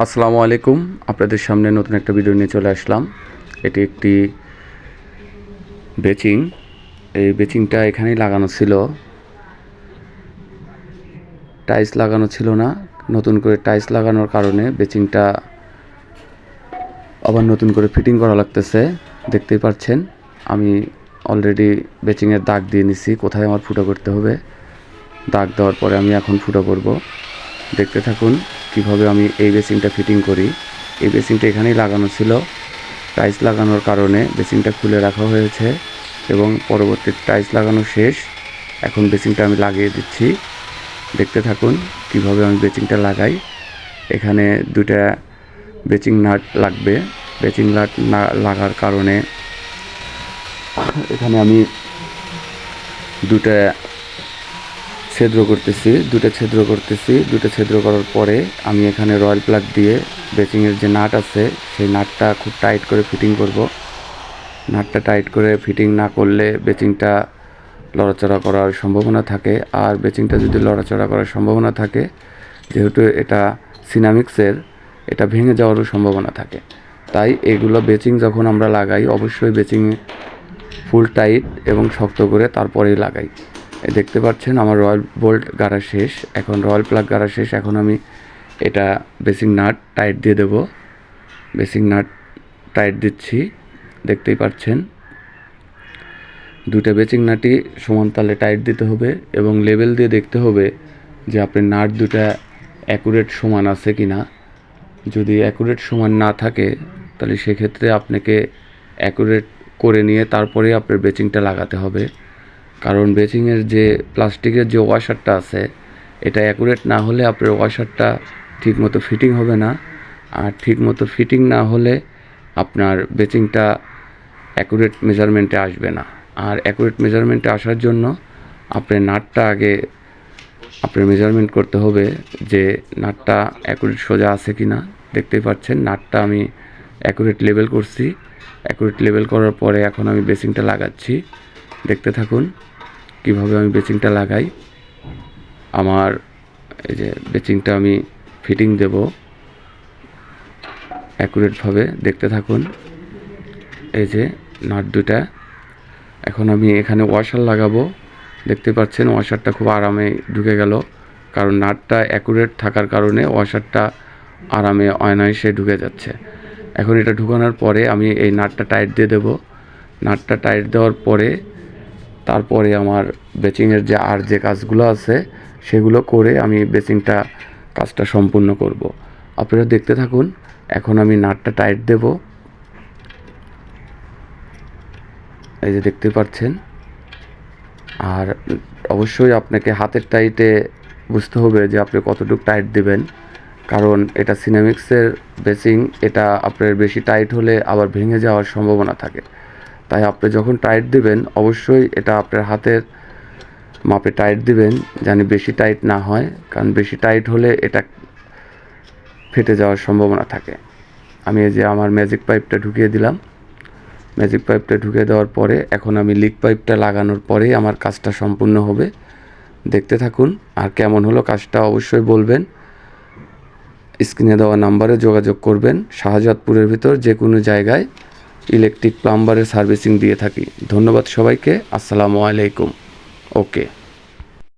আসসালামু আলাইকুম। আপনাদের সামনে নতুন একটা ভিডিও নিয়ে চলে আসলাম। এটি একটি বেচিং। এই বেচিংটা এখানেই লাগানো ছিল, টাইলস লাগানো ছিল না। নতুন করে টাইলস লাগানোর কারণে বেচিংটা আবার নতুন করে ফিটিং করা লাগতেছে। দেখতেই পাচ্ছেন আমি অলরেডি বেচিংয়ের দাগ দিয়ে নিছি, কোথায় আমার ফুটো করতে হবে। দাগ দেওয়ার পরে আমি এখন ফুটো করব। দেখতে থাকুন কিভাবে আমি এই বেসিনটা ফিটিং করি। এই বেসিনটা এখানেই লাগানো ছিল, টাইলস লাগানোর কারণে বেসিনটা খুলে রাখা হয়েছে এবং পরবর্তী টাইলস লাগানো শেষ। এখন বেসিনটা আমি লাগিয়ে দিচ্ছি। দেখতে থাকুন কিভাবে আমি বেসিনটা লাগাই। এখানে দুটা বেচিং নাট লাগবে। বেচিং নাট না লাগার কারণে এখানে আমি দুটা ছিদ্র করতেছি। দুটো ছিদ্র করার পরে আমি এখানে রয়্যাল প্লাগ দিয়ে বেচিংয়ের যে নাট আছে সেই নাটটা খুব টাইট করে ফিটিং করব। নাটটা টাইট করে ফিটিং না করলে বেচিংটা লড়াচড়া করার সম্ভাবনা থাকে। আর বেচিংটা যদি লড়াচড়া করার সম্ভাবনা থাকে, যেহেতু এটা সিনামিক্সের, এটা ভেঙে যাওয়ারও সম্ভাবনা থাকে। তাই এগুলো বেচিং যখন আমরা লাগাই অবশ্যই বেচিং ফুল টাইট এবং শক্ত করে তারপরেই লাগাই। দেখতে পাচ্ছেন আমার রয়্যাল বোল্ট গাড়া শেষ, এখন রয়্যাল প্লাগ গাড়া শেষ। এখন আমি এটা বেসিং নাট টাইট দিয়ে দেব। বেসিং নাট টাইট দিচ্ছি, দেখতেই পাচ্ছেন। দুটো বেচিং নাটই সমান তালে টাইট দিতে হবে এবং লেভেল দিয়ে দেখতে হবে যে আপনার নাট দুটা অ্যাকুরেট সমান আছে কি না। যদি অ্যাকুরেট সমান না থাকে তাহলে সেক্ষেত্রে আপনাকে অ্যাকুরেট করে নিয়ে তারপরে আপনার বেচিংটা লাগাতে হবে। কারণ বেচিংয়ের যে প্লাস্টিকের যে ওয়াশারটা আছে, এটা অ্যাকুরেট না হলে আপনার ওয়াশারটা ঠিকমতো ফিটিং হবে না। আর ঠিকমতো ফিটিং না হলে আপনার বেচিংটা অ্যাকুরেট মেজারমেন্টে আসবে না। আর অ্যাকুরেট মেজারমেন্টে আসার জন্য আপনার নাটটা আগে আপনার মেজারমেন্ট করতে হবে যে নাটটা অ্যাকুরেট সোজা আছে কি না। দেখতেই পাচ্ছেন নাটটা আমি অ্যাকুরেট লেভেল করছি। অ্যাকুরেট লেভেল করার পরে এখন আমি বেচিংটা লাগাচ্ছি। দেখতে থাকুন কিভাবে আমি বেচিংটা লাগাই। আমার এই যে বেচিংটা আমি ফিটিং দেব অ্যাকুরেটভাবে। দেখতে থাকুন এই যে নাট দুটা। এখন আমি এখানে ওয়াশার লাগাবো। দেখতে পাচ্ছেন ওয়াশারটা খুব আরামে ঢুকে গেল, কারণ নাটটা অ্যাকুরেট থাকার কারণে ওয়াশারটা আরামে অনায়াসে ঢুকে যাচ্ছে। এখন এটা ঢুকানোর পরে আমি এই নাটটা টাইট দিয়ে দেব। নাটটা টাইট দেওয়ার পরে তারপরে আমার বেচিংয়ের যে কাজগুলো আছে সেগুলো করে আমি বেচিংটা কাজটা সম্পূর্ণ করব। আপনারা দেখতে থাকুন। এখন আমি নাটটা টাইট দেব। এই যে দেখতে পাচ্ছেন। আর অবশ্যই আপনাকে হাতের টাইটে বুঝতে হবে যে আপনি কতটুকু টাইট দেবেন, কারণ এটা সিনামিক্সের বেচিং। এটা আপনার বেশি টাইট হলে আবার ভেঙে যাওয়ার সম্ভাবনা থাকে। তাই আপনি যখন টাইট দিবেন অবশ্যই এটা আপনার হাতের মাপে টাইট দিবেন, যেন বেশি টাইট না হয়, কারণ বেশি টাইট হলে এটা ফেটে যাওয়ার সম্ভাবনা থাকে। আমি এই যে আমার ম্যাজিক পাইপটা ঢুকিয়ে দিলাম। ম্যাজিক পাইপটা ঢুকিয়ে দেওয়ার পরে এখন আমি লিক পাইপটা লাগানোর পরেই আমার কাজটা সম্পূর্ণ হবে। দেখতে থাকুন। আর কেমন হলো কাজটা অবশ্যই বলবেন। স্ক্রিনে দেওয়া নাম্বারে যোগাযোগ করবেন। শাহজাদপুরের ভিতর যে কোনো জায়গায় ইলেকট্রিক প্লাম্বারের সার্ভিসিং দিয়ে থাকি। ধন্যবাদ সবাইকে। আসসালামু আলাইকুম। ওকে।